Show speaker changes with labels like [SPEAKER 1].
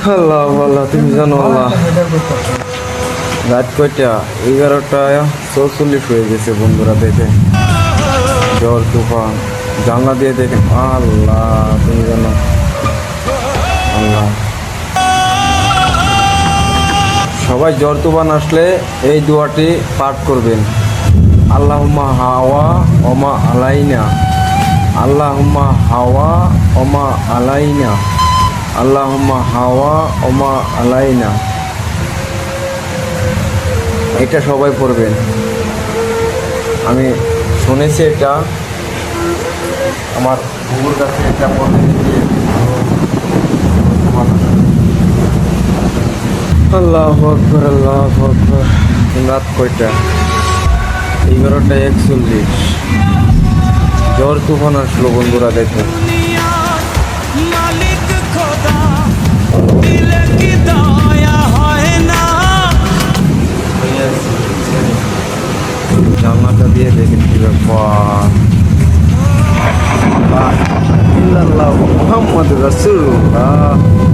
[SPEAKER 1] আল্লাহ আল্লাহ, তুমি জানো আল্লাহ। রাত কয়টা? 11:44 হয়ে গেছে বন্ধুরা। দেখে ঝড় তুফান, জানলা দিয়ে দেখে আল্লাহ, তুমি জানো আল্লাহ। সবাই ঝড় তুফান আসলে এই দোয়াটি পাঠ করবেন। আল্লাহুম্মা হাওয়া ওমা আলাইনা, আল্লাহুম্মা হাওয়া ওমা আলাইনা, আল্লাহুম্মা হাওয়া ওমা আলাইনা। এটা সবাই পড়বেন। আমি শুনেছি এটা, আমার বুবুর কাছে এটা পড়তে গিয়ে আল্লাহু আকবার, আল্লাহু আকবার। রাত কয়টা? 11:41। ঝড় তুফান আসলো বন্ধুরা। দেখো জানলাটা দিয়ে দেখেন কি ব্যাপার। মুহাম্মদ রাসূলুল্লাহ।